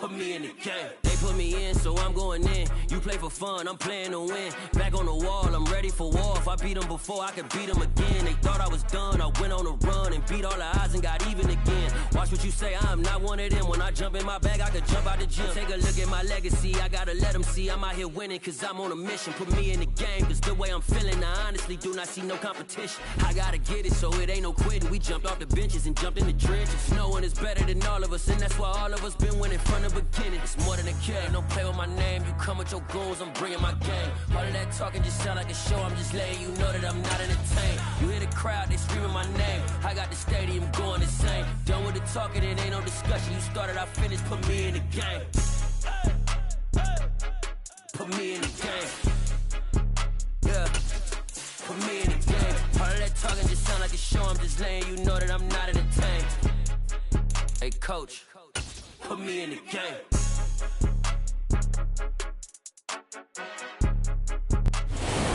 put me in the game. They put me in, so I'm going in. You play for fun, I'm playing to win. Back on the wall, I'm ready for war. If I beat them before, I could beat them again. They thought I was done, I went on a run and beat all the odds and got even again. Watch what you say, I'm not one of them. When I jump in my bag, I could jump out the gym. Take a look at my legacy, I gotta let them see I'm out here winning, cause I'm on a mission. Put me in the game, cause the way I'm feeling, I honestly do not see no competition. I gotta get it, so it ain't no quitting. We jumped off the benches and jumped in the trenches. No one is better than all of us, and that's why all of us been winning from the beginning. It's more than a game, don't play with my name. You come with your goons, I'm bringing my game. All of that talking just sound like a show, I'm just letting you know that I'm not entertained. You hear the crowd, they screaming my name. I got the stadium going insane. Done with the talking, it ain't no discussion. You started, I finished, put me in the game. Put me in the game. Yeah, put me in the game. All of that talking just sound like a show, I'm just letting you know that I'm not entertained. Hey coach, put me in the game.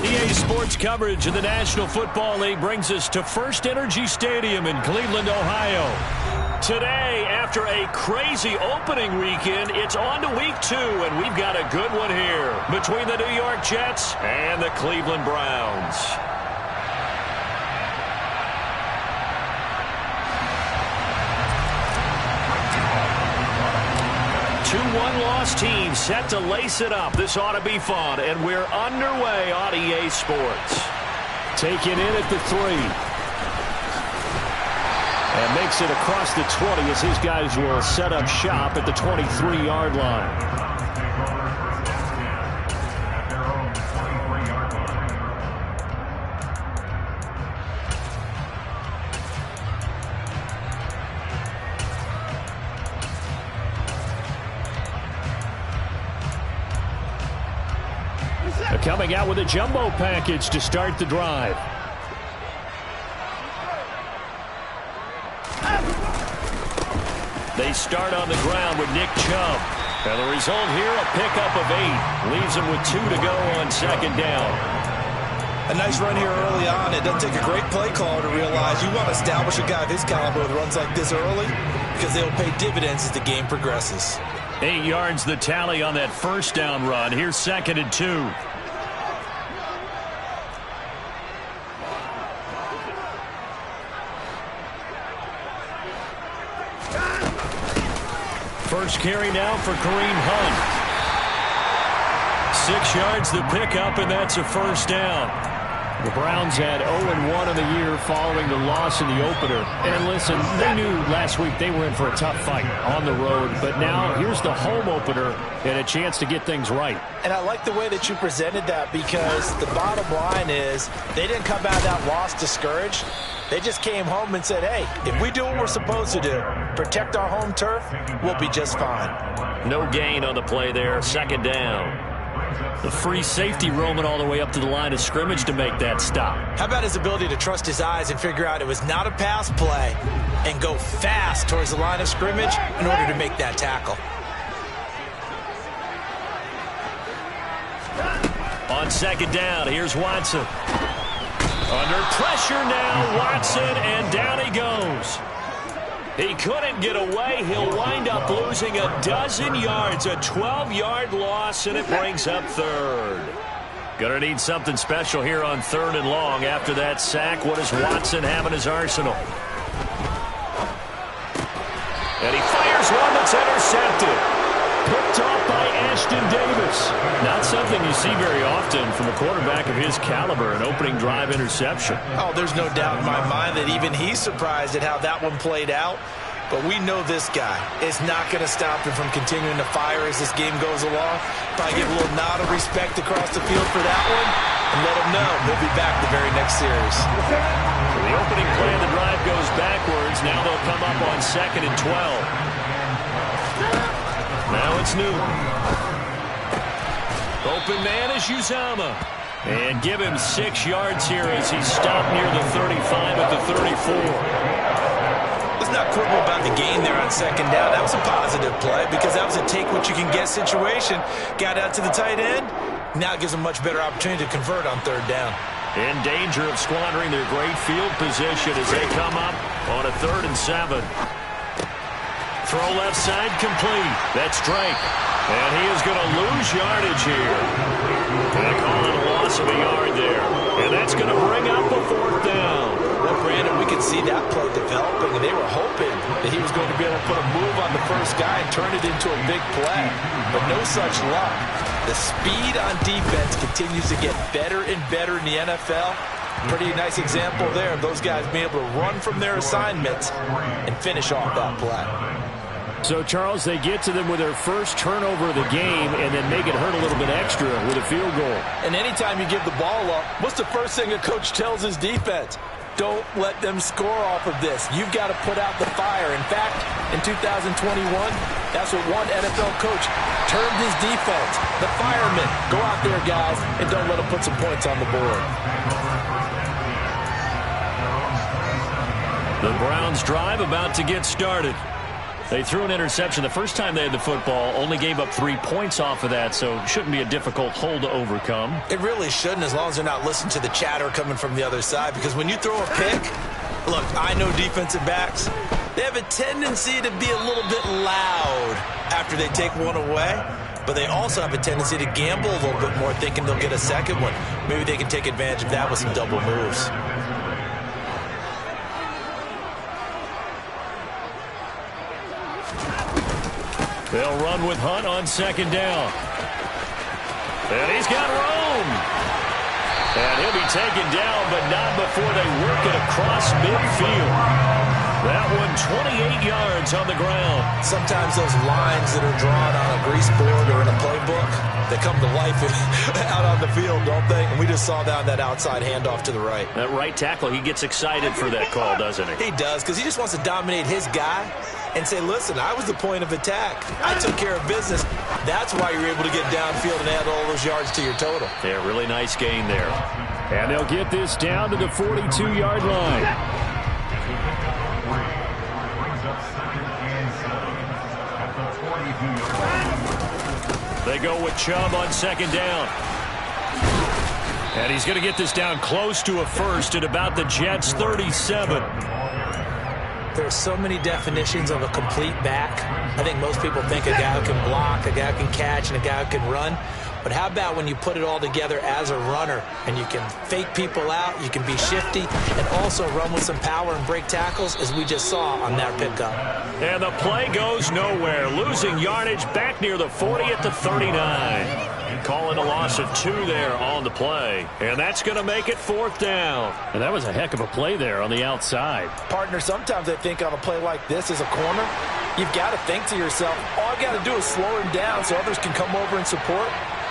EA Sports coverage of the National Football League brings us to First Energy Stadium in Cleveland, Ohio. Today, after a crazy opening weekend, it's on to week 2, and we've got a good one here between the New York Jets and the Cleveland Browns. 2-1 loss team set to lace it up. This ought to be fun, and we're underway on EA Sports. Taken in at the 3. And makes it across the 20 as his guys will set up shop at the 23-yard line. Coming out with a jumbo package to start the drive. They start on the ground with Nick Chubb. And the result here, a pickup of 8. Leaves them with 2 to go on second down. A nice run here early on. It doesn't take a great play caller to realize you want to establish a guy of his caliber with runs like this early, because they'll pay dividends as the game progresses. 8 yards the tally on that first down run. Here's 2nd and 2. First carry now for Kareem Hunt. 6 yards the pickup, and that's a first down. The Browns had 0-1 in the year following the loss in the opener. And listen, they knew last week they were in for a tough fight on the road. But now here's the home opener and a chance to get things right. And I like the way that you presented that, because the bottom line is they didn't come out of that loss discouraged. They just came home and said, hey, if we do what we're supposed to do, protect our home turf, we'll be just fine. No gain on the play there. Second down. The free safety roaming all the way up to the line of scrimmage to make that stop. How about his ability to trust his eyes and figure out it was not a pass play and go fast towards the line of scrimmage in order to make that tackle. On second down, here's Watson. Under pressure now, Watson, and down he goes. He couldn't get away. He'll wind up losing a dozen yards, a 12-yard loss, and it brings up third. Gonna need something special here on 3rd and long. After that sack, what does Watson have in his arsenal? And he fires one that's intercepted. Picked off by Ashton Davis. Not something you see very often from a quarterback of his caliber, an opening drive interception. Oh, there's no doubt in my mind that even he's surprised at how that one played out. But we know this guy is not going to stop him from continuing to fire as this game goes along. Probably give a little nod of respect across the field for that one, and let him know he'll be back the very next series. So the opening play of the drive goes backwards. Now they'll come up on 2nd and 12. Now it's Newton. Open man is Uzomah. And give him 6 yards here as he's stopped near the 35 at the 34. Let's not quibble about the gain there on second down. That was a positive play because that was a take-what-you-can-get situation. Got out to the tight end. Now it gives them much better opportunity to convert on 3rd down. In danger of squandering their great field position as they come up on a 3rd and 7. throw left side complete. That's Drake. And he is going to lose yardage here. And they call it a loss of a yard there. And that's going to bring up a 4th down. Well, Brandon, we could see that play developing, and they were hoping that he was going to be able to put a move on the first guy and turn it into a big play. But no such luck. The speed on defense continues to get better and better in the NFL. Pretty nice example there of those guys being able to run from their assignments and finish off that play. So, Charles, they get to them with their first turnover of the game and then make it hurt a little bit extra with a field goal. And anytime you give the ball up, what's the first thing a coach tells his defense? Don't let them score off of this. You've got to put out the fire. In fact, in 2021, that's what one NFL coach termed his defense. The firemen. Go out there, guys, and don't let them put some points on the board. The Browns drive about to get started. They threw an interception the first time they had the football, only gave up 3 points off of that, so it shouldn't be a difficult hole to overcome. It really shouldn't, as long as they're not listening to the chatter coming from the other side, because when you throw a pick, look, I know defensive backs, they have a tendency to be a little bit loud after they take one away, but they also have a tendency to gamble a little bit more, thinking they'll get a second one. Maybe they can take advantage of that with some double moves. They'll run with Hunt on 2nd down. And he's got room. And he'll be taken down, but not before they work it across midfield. That one 28 yards on the ground. Sometimes those lines that are drawn on a grease board or in a playbook, they come to life out on the field, don't they? And we just saw that outside handoff to the right. That right tackle, he gets excited for that call, doesn't he? He does, because he just wants to dominate his guy and say, listen, I was the point of attack. I took care of business. That's why you're able to get downfield and add all those yards to your total. Yeah, really nice gain there. And they'll get this down to the 42-yard line. They go with Chubb on 2nd down. And he's going to get this down close to a first at about the Jets' 37. There are so many definitions of a complete back. I think most people think a guy who can block, a guy who can catch, and a guy who can run. But how about when you put it all together as a runner and you can fake people out, you can be shifty, and also run with some power and break tackles, as we just saw on that pickup. And the play goes nowhere, losing yardage back near the 40 at the 39. Calling a loss of 2 there on the play. And that's going to make it 4th down. And that was a heck of a play there on the outside. Partner, sometimes I think on a play like this as a corner, you've got to think to yourself, all I've got to do is slow him down so others can come over and support.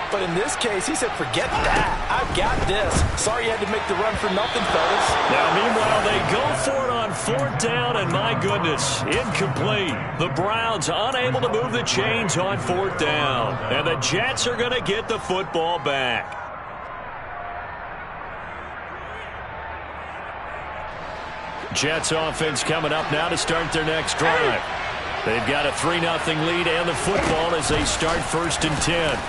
But in this case, he said, forget that. I've got this. Sorry you had to make the run for nothing, fellas. Now, meanwhile, they go for it on 4th down, and my goodness, incomplete. The Browns unable to move the chains on 4th down. And the Jets are going to get the football back. Jets offense coming up now to start their next drive. They've got a 3-0 lead and the football as they start 1st and 10.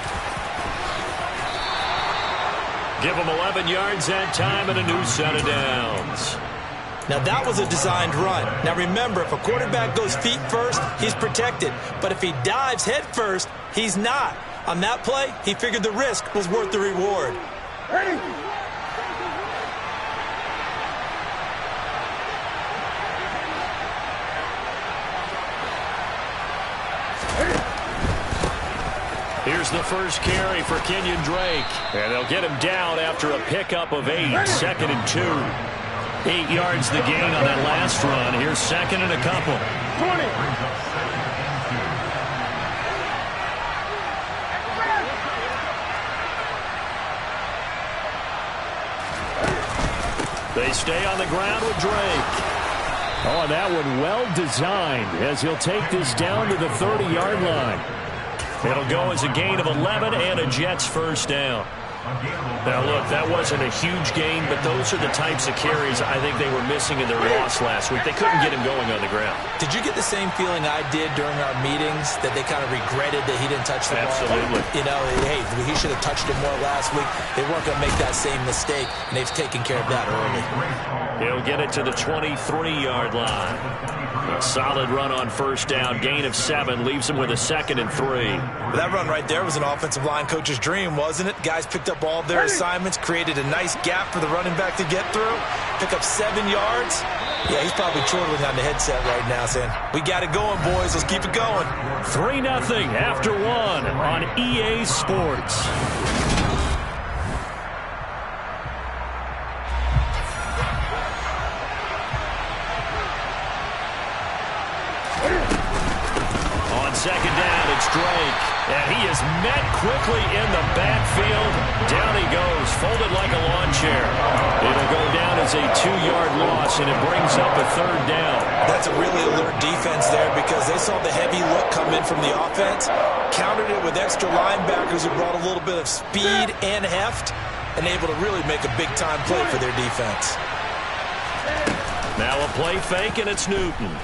Give them 11 yards that time and a new set of downs. Now, that was a designed run. Now, remember, if a quarterback goes feet first, he's protected. But if he dives head first, he's not. On that play, he figured the risk was worth the reward. Ready? Here's the first carry for Kenyon Drake. And they'll get him down after a pickup of 8, 2nd and 2. 8 yards the gain on that last run. Here's 2nd and a couple. 20. They stay on the ground with Drake. Oh, and that one well designed as he'll take this down to the 30-yard line. It'll go as a gain of 11 and a Jets 1st down. Now, look, that wasn't a huge gain, but those are the types of carries I think they were missing in their loss last week. They couldn't get him going on the ground. Did you get the same feeling I did during our meetings, that they kind of regretted that he didn't touch the ball? Absolutely. You know, hey, he should have touched it more last week. They weren't going to make that same mistake, and they've taken care of that early. He'll get it to the 23-yard line. A solid run on first down. Gain of 7 leaves him with a 2nd and 3. That run right there was an offensive line coach's dream, wasn't it? Guys picked up all their assignments, created a nice gap for the running back to get through, pick up 7 yards. Yeah, he's probably chortling on the headset right now saying, we got it going, boys. Let's keep it going. 3-0 after 1 on EA Sports. Second down, it's Drake. And he is met quickly in the backfield. Down he goes, folded like a lawn chair. It'll go down as a 2-yard loss, and it brings up a 3rd down. That's a really alert defense there because they saw the heavy look come in from the offense, countered it with extra linebackers who brought a little bit of speed and heft, and able to really make a big-time play for their defense. Now a play fake, and it's Newton.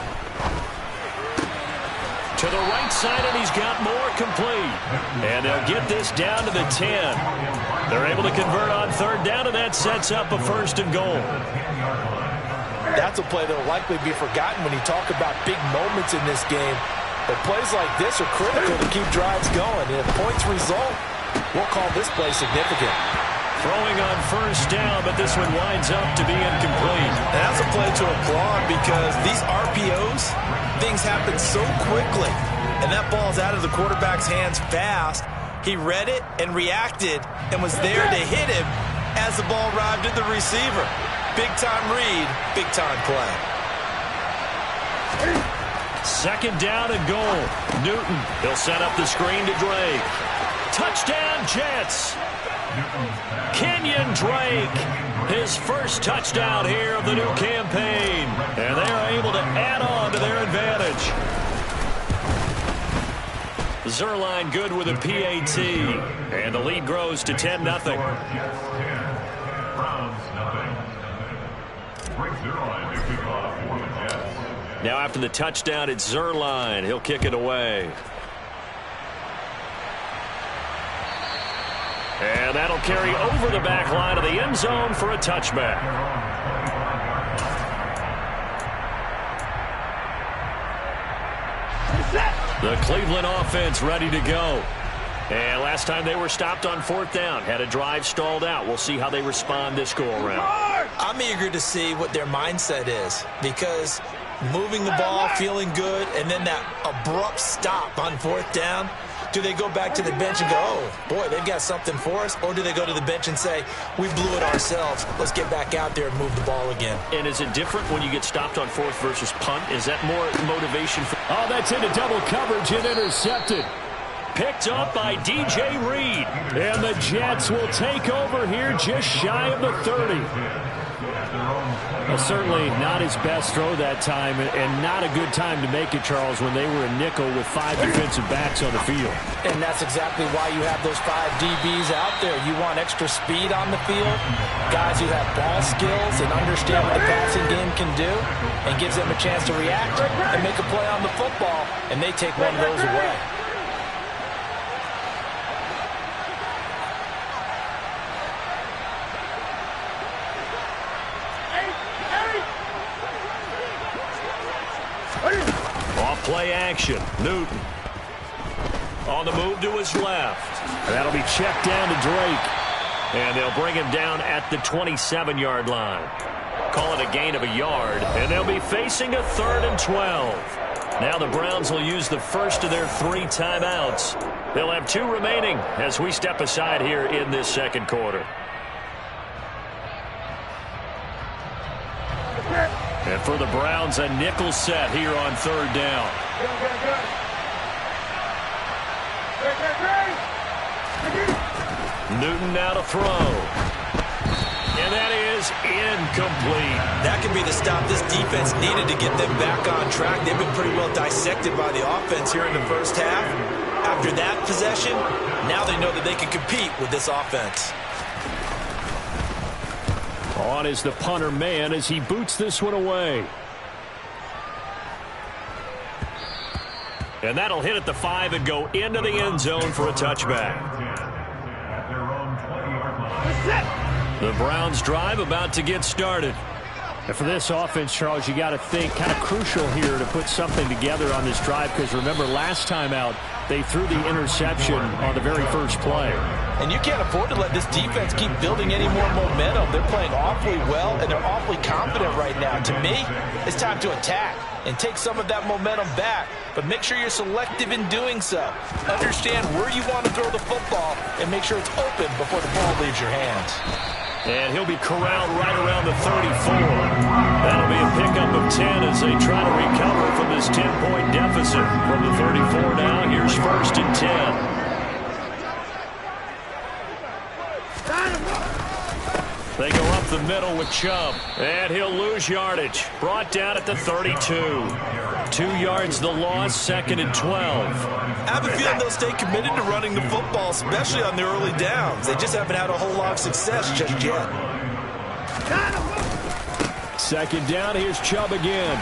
To the right side, and he's got more complete. And they'll get this down to the 10. They're able to convert on 3rd down, and that sets up a 1st and goal. That's a play that will likely be forgotten when you talk about big moments in this game. But plays like this are critical to keep drives going. And if points result, we'll call this play significant. Throwing on 1st down, but this one winds up to be incomplete. And that's a play to applaud because these RPOs, things happen so quickly. And that ball's out of the quarterback's hands fast. He read it and reacted and was there to hit him as the ball arrived at the receiver. Big-time read, big-time play. 2nd down and goal. Newton, he'll set up the screen to Drake. Touchdown, Jets! Kenyon Drake, his first touchdown here of the new campaign. And they are able to add on to their advantage. Zuerlein good with a PAT. And the lead grows to 10-0. Now after the touchdown, it's Zuerlein. He'll kick it away. And that'll carry over the back line of the end zone for a touchback. The Cleveland offense ready to go. And last time they were stopped on 4th down, had a drive stalled out. We'll see how they respond this go-around. I'm eager to see what their mindset is because moving the ball, feeling good, and then that abrupt stop on 4th down. Do they go back to the bench and go, oh, boy, they've got something for us? Or do they go to the bench and say, we blew it ourselves. Let's get back out there and move the ball again. And is it different when you get stopped on 4th versus punt? Is that more motivation? Oh, that's into double coverage and intercepted. Picked up by DJ Reed. And the Jets will take over here just shy of the 30. Well, certainly not his best throw that time, and not a good time to make it, Charles, when they were a nickel with 5 defensive backs on the field. And that's exactly why you have those 5 DBs out there. You want extra speed on the field, guys who have ball skills and understand what the passing game can do, and gives them a chance to react and make a play on the football, and they take one of those away. Play action. Newton on the move to his left. And that'll be checked down to Drake. And they'll bring him down at the 27-yard line. Call it a gain of a yard. And they'll be facing a 3rd and 12. Now the Browns will use the first of their 3 timeouts. They'll have 2 remaining as we step aside here in this second quarter. And for the Browns, a nickel set here on 3rd down. Newton now to throw. And that is incomplete. That could be the stop this defense needed to get them back on track. They've been pretty well dissected by the offense here in the first half. After after that possession, now they know that they can compete with this offense. On is the punter man as he boots this one away. And that'll hit at the 5 and go into the end zone for a touchback. The Browns drive about to get started. And for this offense, Charles, you got to think kind of crucial here to put something together on this drive, because remember last time out they threw the interception on the very first play. And you can't afford to let this defense keep building any more momentum. They're playing awfully well, and they're awfully confident right now. To me, it's time to attack and take some of that momentum back, but make sure you're selective in doing so. Understand where you want to throw the football and make sure it's open before the ball leaves your hands. And he'll be corralled right around the 34. That'll be a pickup of 10 as they try to recover from this 10-point deficit. From the 34 now, here's 1st and 10. They go up the middle with Chubb, and he'll lose yardage. Brought down at the 32. 2 yards the loss, 2nd and 12. I have a feeling they'll stay committed to running the football, especially on the early downs. They just haven't had a whole lot of success just yet. 2nd down, here's Chubb again.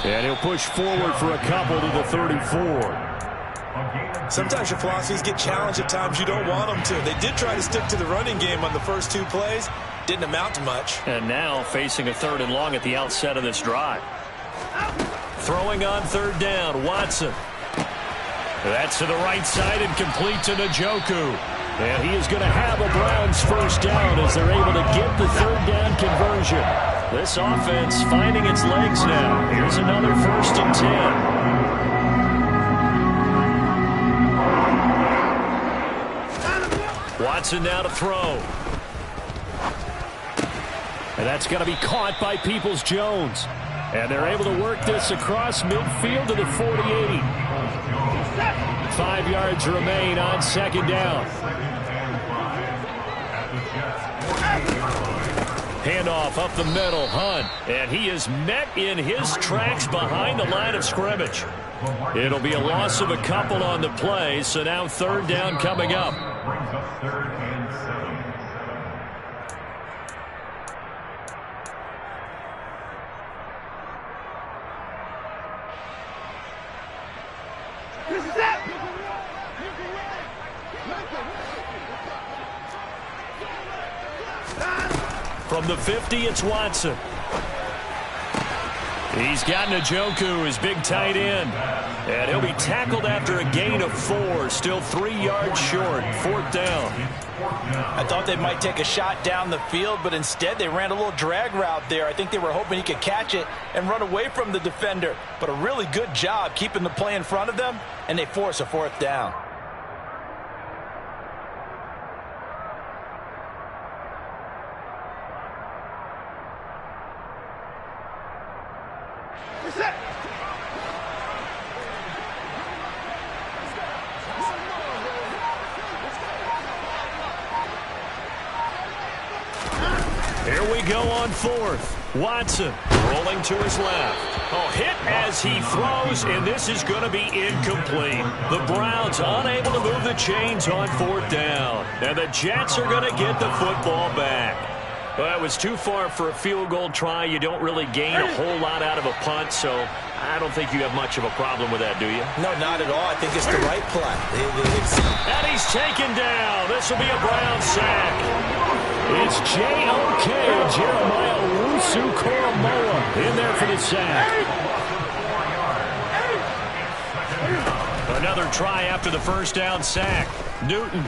And he'll push forward for a couple to the 34. Sometimes your philosophies get challenged at times you don't want them to. They did try to stick to the running game on the first 2 plays. Didn't amount to much. And now facing a 3rd and long at the outset of this drive. Throwing on 3rd down, Watson. That's to the right side and complete to Njoku. And he is going to have a Browns 1st down as they're able to get the 3rd down conversion. This offense finding its legs now. Here's another 1st and 10. Watson now to throw. And that's going to be caught by Peoples-Jones. And they're able to work this across midfield to the 48. 5 yards remain on 2nd down. Handoff up the middle, Hunt. And he is met in his tracks behind the line of scrimmage. It'll be a loss of a couple on the play, so now 3rd down coming up. From the 50, it's Watson. He's got Njoku, his big tight end. And he'll be tackled after a gain of 4. Still 3 yards short. 4th down. I thought they might take a shot down the field, but instead they ran a little drag route there. I think they were hoping he could catch it and run away from the defender. But a really good job keeping the play in front of them, and they force a 4th down. Here we go on 4th. Watson rolling to his left. Oh, hit as he throws, and this is going to be incomplete. The Browns unable to move the chains on 4th down. And the Jets are going to get the football back. Well, it was too far for a field goal try. You don't really gain a whole lot out of a punt, so I don't think you have much of a problem with that, do you? No, not at all. I think it's the right play. And he's taken down. This will be a Brown sack. It's J.O.K. Jeremiah Owusu-Koramoah in there for the sack. Another try after the 1st down sack. Newton.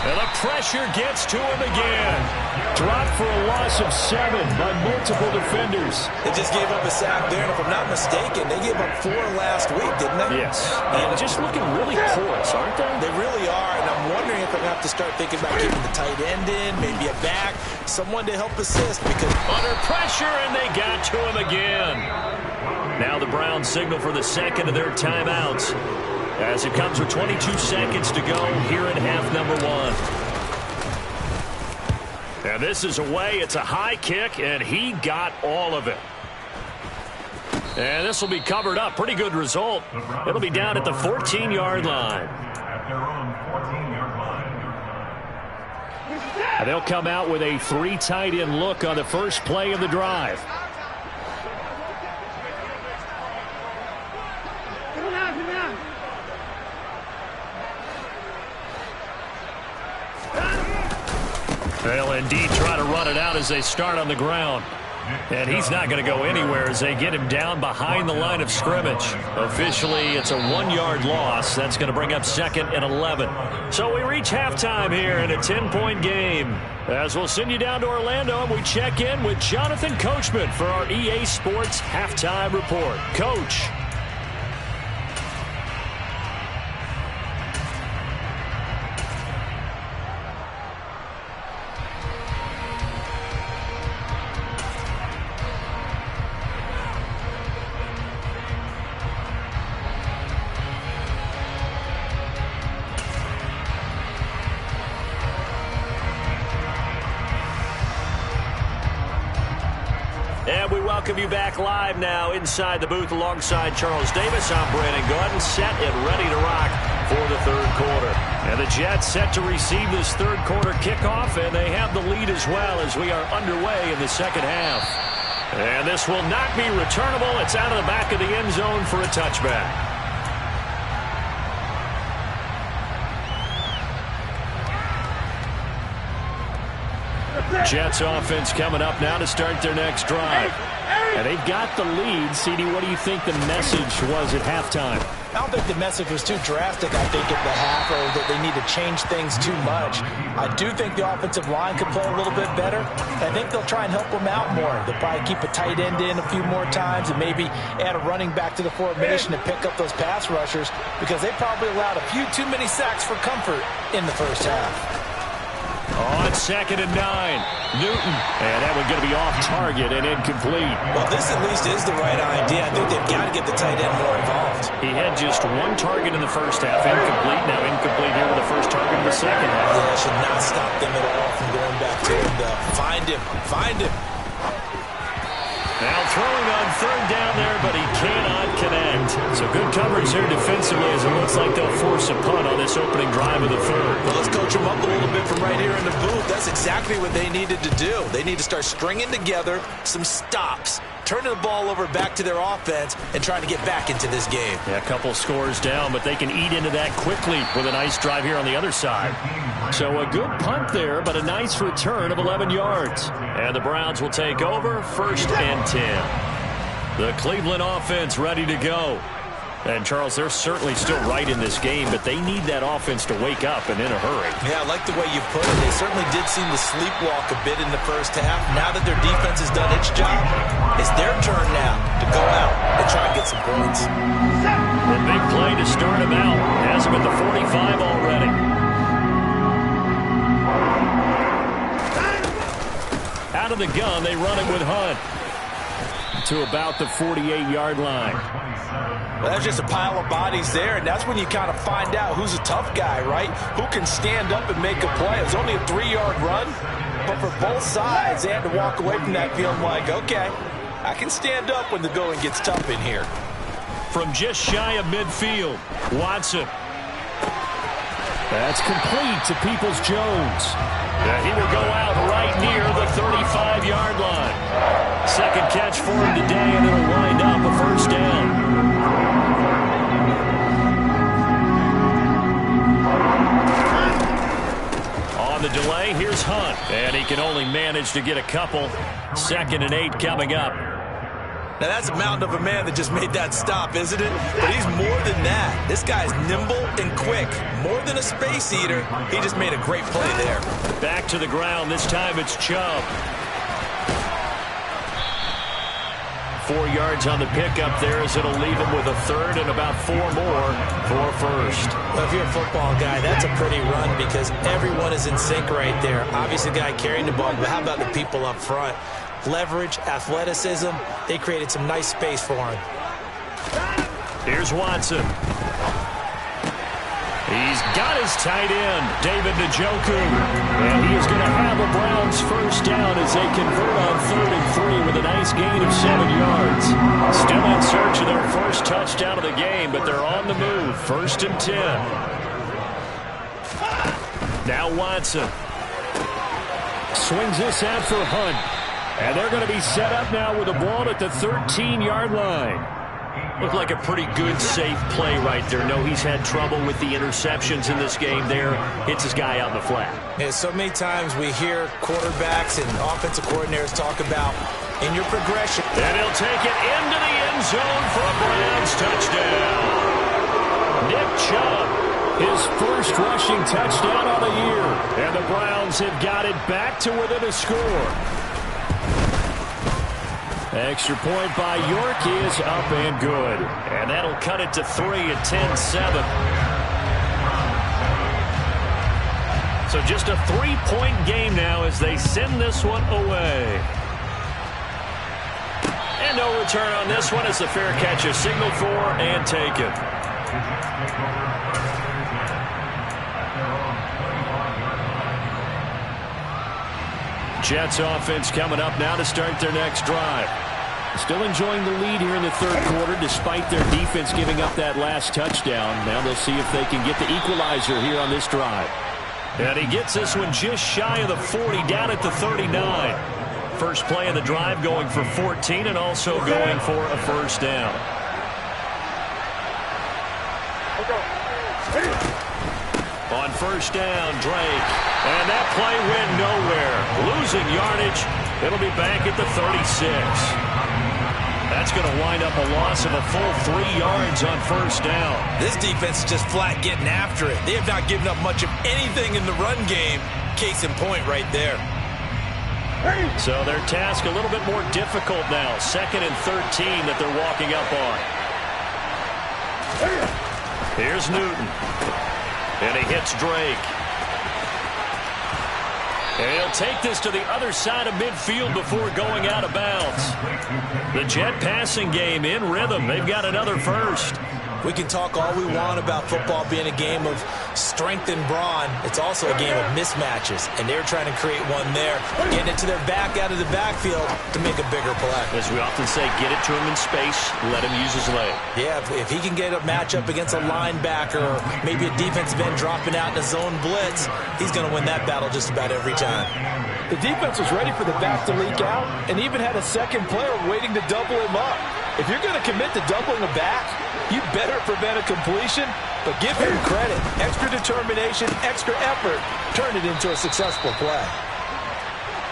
And the pressure gets to him again. Dropped for a loss of 7 by multiple defenders. They just gave up a sack there, and if I'm not mistaken, they gave up 4 last week, didn't they? Yes. And just looking really porous, aren't they? They really are, and I'm wondering if they're going to have to start thinking about keeping the tight end in, maybe a back, someone to help assist. Because under pressure, and they got to him again. Now the Browns signal for the 2nd of their timeouts, as it comes with 22 seconds to go here in half number 1. And this is away. It's a high kick, and he got all of it. And this will be covered up. Pretty good result. It'll be down at the 14-yard line. And they'll come out with a 3 tight end look on the first play of the drive. They'll indeed try to run it out as they start on the ground. And he's not going to go anywhere as they get him down behind the line of scrimmage. Officially, it's a 1-yard loss. That's going to bring up 2nd and 11. So we reach halftime here in a 10-point game. As we'll send you down to Orlando, and we check in with Jonathan Coachman for our EA Sports Halftime Report. Coach. And we welcome you back live now inside the booth alongside Charles Davis. I'm Brandon Gaudin, set and ready to rock for the third quarter. And the Jets set to receive this third quarter kickoff, and they have the lead as well as we are underway in the second half. And this will not be returnable. It's out of the back of the end zone for a touchback. Jets offense coming up now to start their next drive. And they've got the lead. CD, what do you think the message was at halftime? I don't think the message was too drastic, I think, at the half, or that they need to change things too much. I do think the offensive line could play a little bit better. I think they'll try and help them out more. They'll probably keep a tight end in a few more times and maybe add a running back to the formation to pick up those pass rushers, because they probably allowed a few too many sacks for comfort in the first half. On 2nd and 9, Newton. And that one going to be off target and incomplete. Well, this at least is the right idea. I think they've got to get the tight end more involved. He had just 1 target in the first half, incomplete. Now incomplete here with the first target in the second half. Yeah, should not stop them at all from going back to him. Find him. Now throwing on 3rd down there, but he cannot connect. So good coverage there defensively as it looks like they'll force a punt on this opening drive of the third. Well, let's coach them up a little bit from right here in the booth. That's exactly what they needed to do. They need to start stringing together some stops, turning the ball over back to their offense, and trying to get back into this game. Yeah, a couple scores down, but they can eat into that quickly with a nice drive here on the other side. So a good punt there, but a nice return of 11 yards. And the Browns will take over 1st and 10. The Cleveland offense ready to go. And, Charles, they're certainly still right in this game, but they need that offense to wake up and in a hurry. Yeah, I like the way you put it. They certainly did seem to sleepwalk a bit in the first half. Now that their defense has done its job, it's their turn now to go out and try and get some points. The big play to start him out. Has him at the 45 already. Out of the gun, they run it with Hunt to about the 48-yard line. Well, that's just a pile of bodies there, and that's when you kind of find out who's a tough guy, right? Who can stand up and make a play. It was only a 3-yard run, but for both sides, they had to walk away from that feeling like, okay, I can stand up when the going gets tough in here. From just shy of midfield, Watson. That's complete to Peoples-Jones. And he will go out right near the 35-yard line. Second catch for him today, and it'll wind up a first down. On the delay, here's Hunt. And he can only manage to get a couple. 2nd and 8 coming up. Now, that's a mountain of a man that just made that stop, isn't it? But he's more than that. This guy's nimble and quick. More than a space eater, he just made a great play there. Back to the ground. This time it's Chubb. 4 yards on the pickup there as it'll leave him with a third and about 4 more for first. Well, if you're a football guy, that's a pretty run because everyone is in sync right there. Obviously, the guy carrying the ball, but how about the people up front? Leverage, athleticism, they created some nice space for him. Here's Watson. He's got his tight end, David Njoku. And he is going to have a Browns first down as they convert on 3rd and 3 with a nice gain of 7 yards. Still in search of their first touchdown of the game, but they're on the move. 1st and 10. Now Watson. Swings this out for Hunt. And they're going to be set up now with the ball at the 13-yard line. Looked like a pretty good, safe play right there. No, he's had trouble with the interceptions in this game there. Hits his guy out in the flat. Yeah, so many times we hear quarterbacks and offensive coordinators talk about in your progression. And he'll take it into the end zone for a Browns touchdown. Nick Chubb, his first rushing touchdown of the year. And the Browns have got it back to within a score. Extra point by York is up and good. And that'll cut it to 3 at 10-7. So just a 3-point game now as they send this one away. And no return on this one as the fair catch is signaled for and taken. Jets offense coming up now to start their next drive. Still enjoying the lead here in the 3rd quarter despite their defense giving up that last touchdown. Now they'll see if they can get the equalizer here on this drive. And he gets this one just shy of the 40, down at the 39. First play of the drive going for 14 and also going for a first down. On first down, Drake. And that play went nowhere. Losing yardage. It'll be back at the 36. That's going to wind up a loss of a full 3 yards on first down. This defense is just flat getting after it. They have not given up much of anything in the run game. Case in point right there. So their task a little bit more difficult now. 2nd and 13 that they're walking up on. Here's Newton. And he hits Drake. And he'll take this to the other side of midfield before going out of bounds. The Jet passing game in rhythm. They've got another first. We can talk all we want about football being a game of strength and brawn. It's also a game of mismatches, and they're trying to create one there, getting it to their back out of the backfield to make a bigger play. As we often say, get it to him in space, let him use his leg. Yeah, if he can get a matchup against a linebacker or maybe a defensive end dropping out in a zone blitz, he's going to win that battle just about every time. The defense was ready for the back to leak out and even had a second player waiting to double him up. If you're going to commit to doubling a back, you better prevent a completion, but give him credit. Extra determination, extra effort, turn it into a successful play.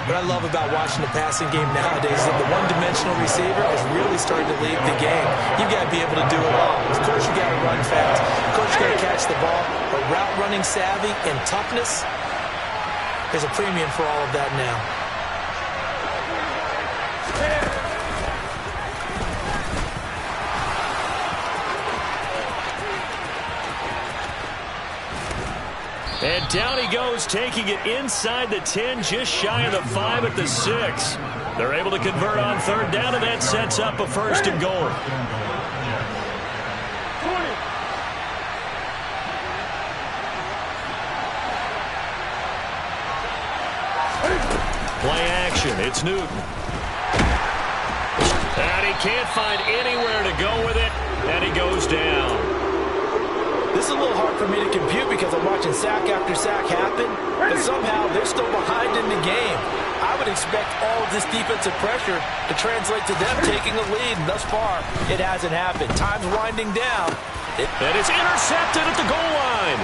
What I love about watching the passing game nowadays is that the one-dimensional receiver has really started to lead the game. You've got to be able to do it all. Of course, you got to run fast. Of course, you got to catch the ball. But route running savvy and toughness, there's a premium for all of that now. And down he goes, taking it inside the 10, just shy of the 5 at the 6. They're able to convert on 3rd down, and that sets up a 1st and goal. Play action, it's Newton. And he can't find anywhere to go with it, and he goes down. This is a little hard for me to compute because I'm watching sack after sack happen, but somehow they're still behind in the game. I would expect all of this defensive pressure to translate to them taking a lead, and thus far, it hasn't happened. Time's winding down. And it's intercepted at the goal line.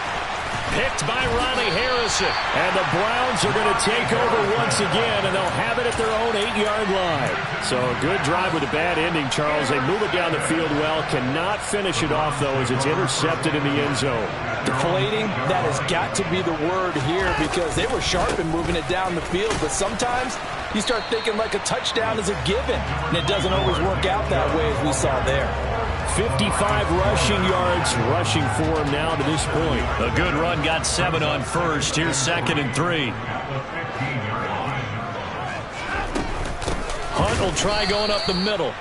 Picked by Riley Harrison. And the Browns are going to take over once again, and they'll have it at their own 8-yard line. So a good drive with a bad ending, Charles. They move it down the field well. Cannot finish it off, though, as it's intercepted in the end zone. Deflating, that has got to be the word here because they were sharp in moving it down the field. But sometimes you start thinking like a touchdown is a given, and it doesn't always work out that way as we saw there. 55 rushing yards rushing for him now to this point. A good run, got 7 on first. Here's 2nd and 3. Hunt will try going up the middle.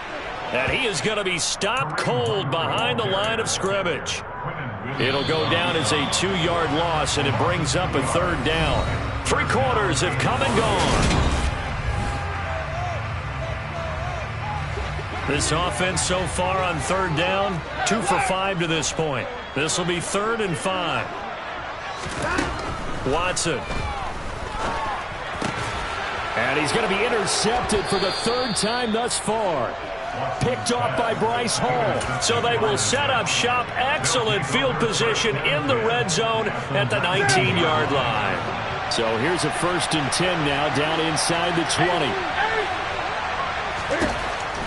And he is going to be stopped cold behind the line of scrimmage. It'll go down as a 2-yard loss, and it brings up a 3rd down. 3 quarters have come and gone. This offense so far on 3rd down, 2 for 5 to this point. This will be 3rd and 5. Watson. And he's going to be intercepted for the 3rd time thus far. Picked off by Bryce Hall. So they will set up shop. Excellent field position in the red zone at the 19-yard line. So here's a 1st and 10 now, down inside the 20.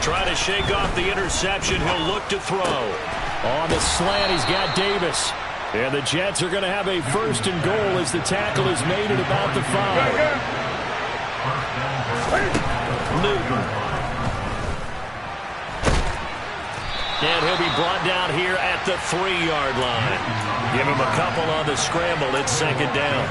Trying to shake off the interception. He'll look to throw. On the slant, he's got Davis. And the Jets are going to have a 1st and goal as the tackle is made at about the 5. Newton. And he'll be brought down here at the 3-yard line. Give him a couple on the scramble. It's 2nd down.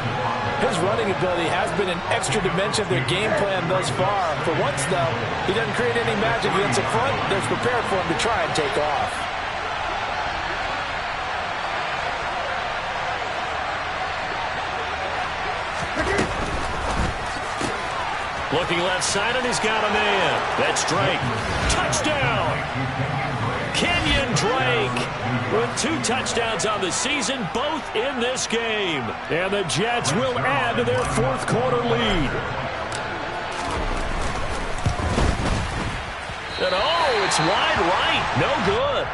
His running ability has been an extra dimension of their game plan thus far. For once, though, he doesn't create any magic against the front. They're prepared for him to try and take off. Looking left side, and he's got a man. That's Drake. Touchdown! Kenyon Drake with 2 touchdowns on the season, both in this game. And the Jets will add to their 4th quarter lead. And oh, it's wide right. No good.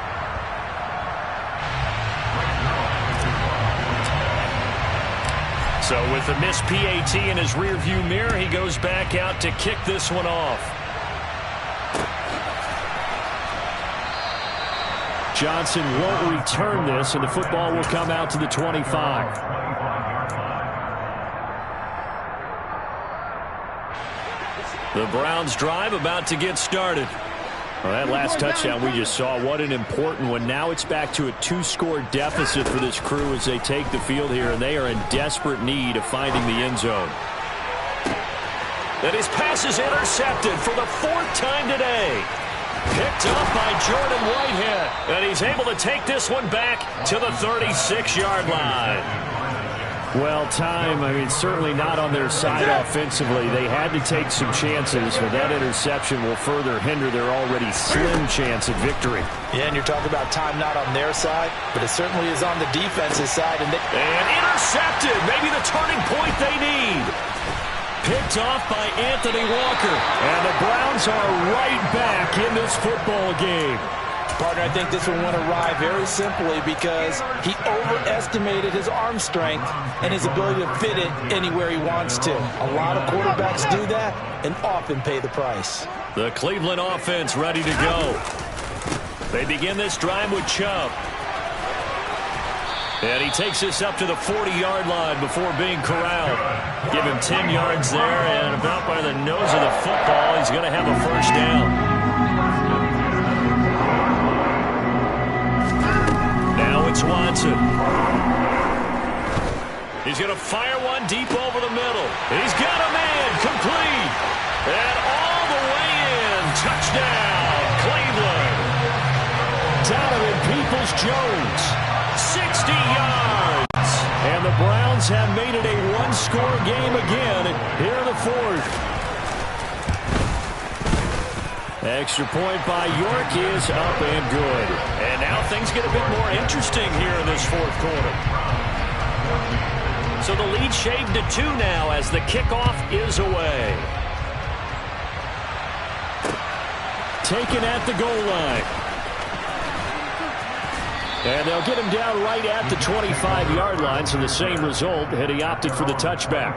So with the missed PAT in his rearview mirror, he goes back out to kick this one off. Johnson won't return this, and the football will come out to the 25. The Browns drive about to get started. Well, that last touchdown we just saw, what an important one. Now it's back to a 2-score deficit for this crew as they take the field here, and they are in desperate need of finding the end zone. And his pass is intercepted for the 4th time today. Picked up by Jordan Whitehead. And he's able to take this one back to the 36-yard line. Well, certainly not on their side offensively. They had to take some chances, but that interception will further hinder their already slim chance of victory. Yeah, and you're talking about time not on their side, but it certainly is on the defense's side. And intercepted, maybe the turning point they need. Picked off by Anthony Walker. And the Browns are right back in this football game. Partner, I think this one went awry very simply because he overestimated his arm strength and his ability to fit it anywhere he wants to. A lot of quarterbacks do that and often pay the price. The Cleveland offense ready to go. They begin this drive with Chubb. And he takes this up to the 40-yard line before being corralled. Give him 10 yards there, and about by the nose of the football, he's going to have a 1st down. Now it's Watson. He's going to fire one deep over the middle. He's got a man, complete. And all the way in. Touchdown, Cleveland. Donovan Peoples-Jones. 60 yards. And the Browns have made it a 1-score game again here in the 4th. Extra point by York is up and good. And now things get a bit more interesting here in this 4th quarter. So the lead shaved to 2 now as the kickoff is away. Taken at the goal line. And they'll get him down right at the 25-yard line, so the same result had he opted for the touchback.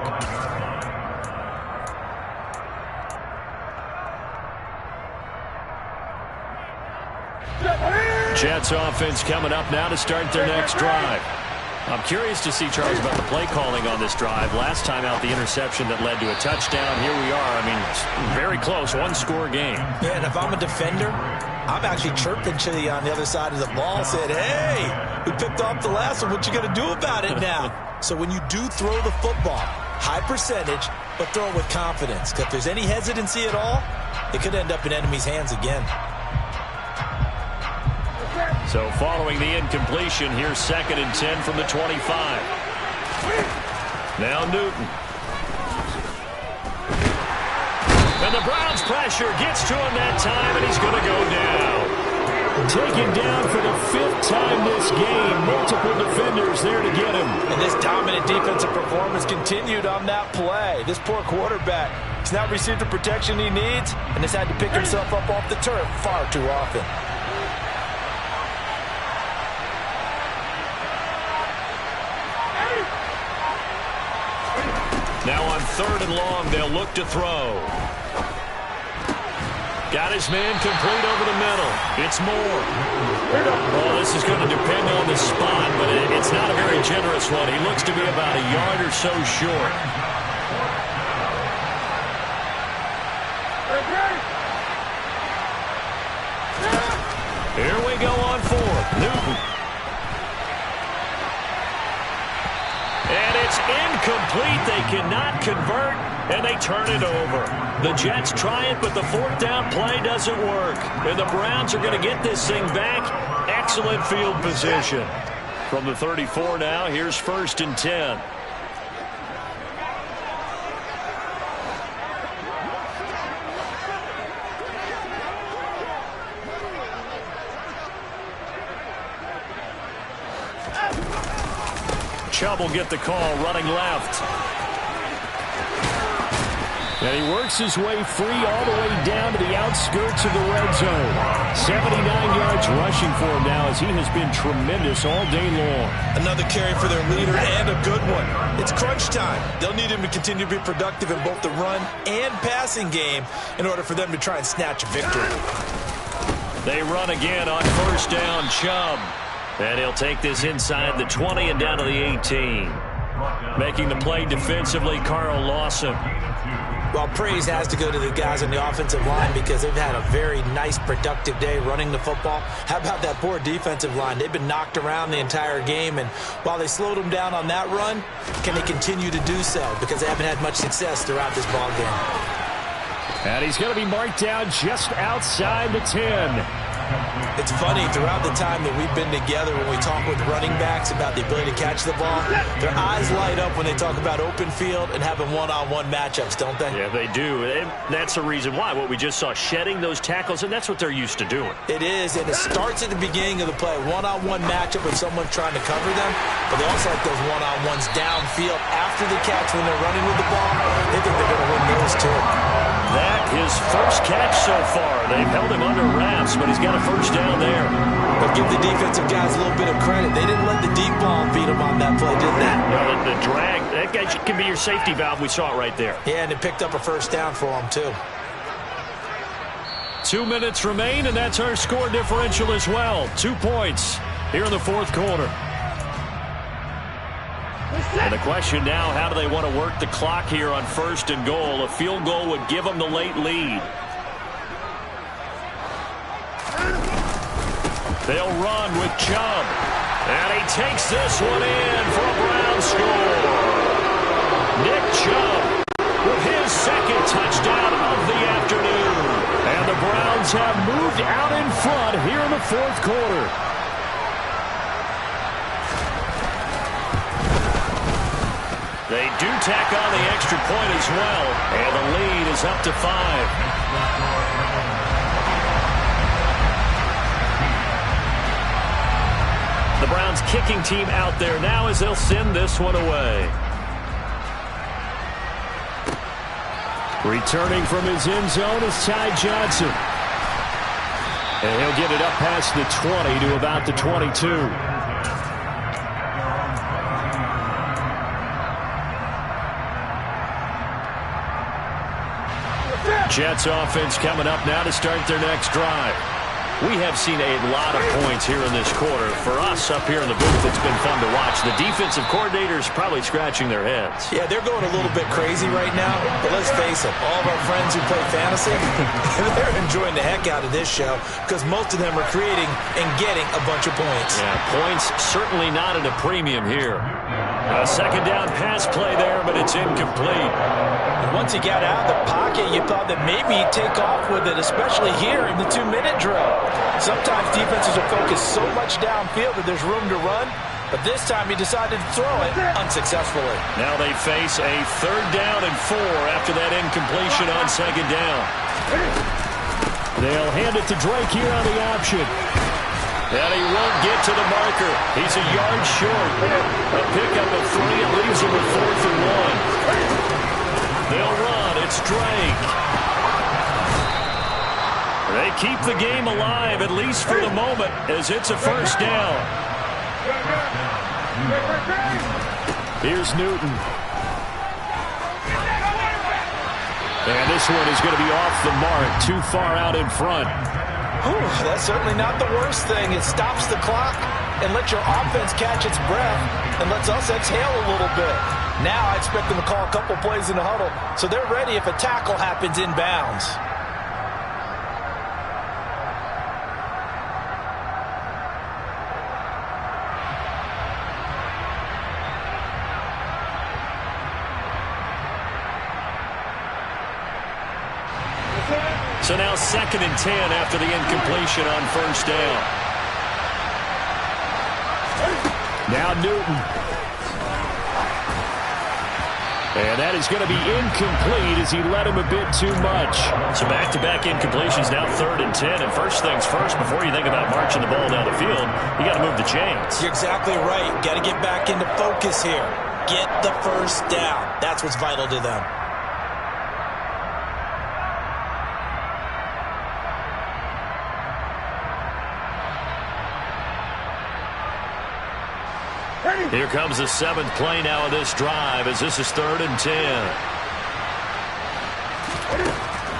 Jets offense coming up now to start their next drive. I'm curious to see, Charles, about the play calling on this drive. Last time out, the interception that led to a touchdown. Here we are. I mean, it's very close, 1-score game. Yeah, and if I'm a defender, I'm actually chirping to you on the other side of the ball, said, hey, we picked off the last one. What you going to do about it now? So when you do throw the football, high percentage, but throw it with confidence. Because if there's any hesitancy at all, it could end up in enemy's hands again. So following the incompletion, here's 2nd and 10 from the 25. Now Newton. And the Browns pressure gets to him that time, and he's going to go down. Taken down for the 5th time this game. Multiple defenders there to get him. And this dominant defensive performance continued on that play. This poor quarterback has not received the protection he needs and has had to pick himself up off the turf far too often. Now on 3rd and long, they'll look to throw. Got his man complete over the middle. It's Moore. Well, this is going to depend on the spot, but it's not a very generous one. He looks to be about a yard or so short. Here we go on 4th. Newton. And it's incomplete. They cannot convert, and they turn it over. The Jets try it, but the 4th down play doesn't work. And the Browns are going to get this thing back. Excellent field position. From the 34 now, here's 1st and 10. Chubb will get the call running left. And he works his way free all the way down to the outskirts of the red zone. 79 yards rushing for him now as he has been tremendous all day long. Another carry for their leader and a good one. It's crunch time. They'll need him to continue to be productive in both the run and passing game in order for them to try and snatch a victory. They run again on 1st down, Chubb. And he'll take this inside the 20 and down to the 18. Making the play defensively, Carl Lawson. Well, praise has to go to the guys on the offensive line because they've had a very nice, productive day running the football. How about that poor defensive line? They've been knocked around the entire game, and while they slowed them down on that run, can they continue to do so? Because they haven't had much success throughout this ball game. And he's going to be marked down just outside the 10. It's funny, throughout the time that we've been together, when we talk with running backs about the ability to catch the ball, their eyes light up when they talk about open field and having one-on-one matchups, don't they? Yeah, they do. And that's the reason why. What we just saw, shedding those tackles, and that's what they're used to doing. It is, and it starts at the beginning of the play. One-on-one matchup with someone trying to cover them, but they also like those one-on-ones downfield after the catch when they're running with the ball. They think they're going to win those too. That his first catch so far. They've held him under wraps, but he's got a 1st down there. But give the defensive guys a little bit of credit. They didn't let the deep ball beat them on that play, did they? Well, the drag, that guy can be your safety valve. We saw it right there. Yeah, and it picked up a 1st down for them, too. 2 minutes remain, and that's our score differential as well. 2 points here in the 4th quarter. And the question now, how do they want to work the clock here on 1st and goal? A field goal would give them the late lead. They'll run with Chubb. And he takes this one in for a Brown score. Nick Chubb with his 2nd touchdown of the afternoon. And the Browns have moved out in front here in the 4th quarter. They do tack on the extra point as well, and the lead is up to 5. The Browns kicking team out there now as they'll send this one away. Returning from his end zone is Ty Johnson. And he'll get it up past the 20 to about the 22. Jets offense coming up now to start their next drive. We have seen a lot of points here in this quarter. For us up here in the booth, it's been fun to watch. The defensive coordinators probably scratching their heads. Yeah, they're going a little bit crazy right now. But let's face it, all of our friends who play fantasy, they're enjoying the heck out of this show because most of them are creating and getting a bunch of points. Yeah, points certainly not at a premium here. A 2nd down pass play there, but it's incomplete. Once he got out of the pocket, you thought that maybe he'd take off with it, especially here in the 2-minute drill. Sometimes defenses will focus so much downfield that there's room to run, but this time he decided to throw it unsuccessfully. Now they face a 3rd down and 4 after that incompletion on 2nd down. They'll hand it to Drake here on the option. And he won't get to the marker. He's a yard short. A pickup of 3 and leaves him with 4th and 1. They'll run. It's Drake. They keep the game alive, at least for the moment, as it's a 1st down. Here's Newton. And this one is going to be off the mark, too far out in front. That's certainly not the worst thing. It stops the clock and lets your offense catch its breath and lets us exhale a little bit. Now I expect them to call a couple plays in the huddle, so they're ready if a tackle happens inbounds. So now 2nd and 10 after the incompletion on 1st down. Now Newton. And that is going to be incomplete as he led him a bit too much. So back-to-back incompletions, now 3rd and 10. And first things first, before you think about marching the ball down the field, you got to move the chains. You're exactly right. Got to get back into focus here. Get the 1st down. That's what's vital to them. Here comes the 7th play now of this drive as this is 3rd and 10.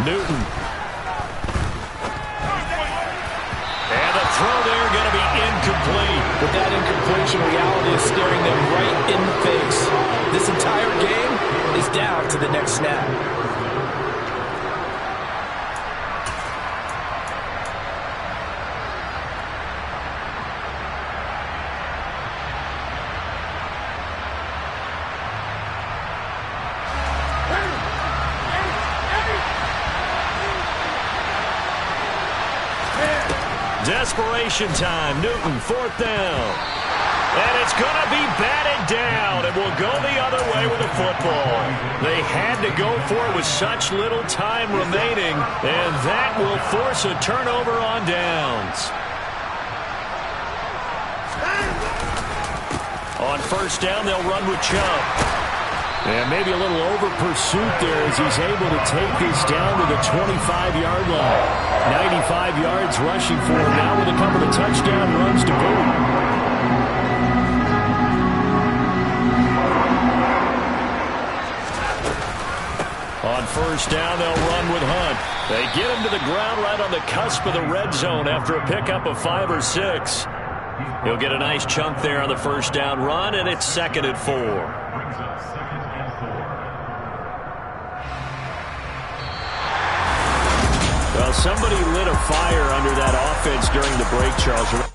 Newton. And the throw there going to be incomplete. But that incompletion, reality is staring them right in the face. This entire game is down to the next snap. Desperation time. Newton, 4th down. And it's going to be batted down. It will go the other way with the football. They had to go for it with such little time remaining, and that will force a turnover on downs. On 1st down, they'll run with Chubb. And maybe a little over-pursuit there as he's able to take this down to the 25-yard line. 95 yards rushing for him now with a couple of touchdown runs to boot. On 1st down, they'll run with Hunt. They get him to the ground right on the cusp of the red zone after a pickup of 5 or 6. He'll get a nice chunk there on the 1st down run, and it's 2nd and 4. Well, somebody lit a fire under that offense during the break, Charles.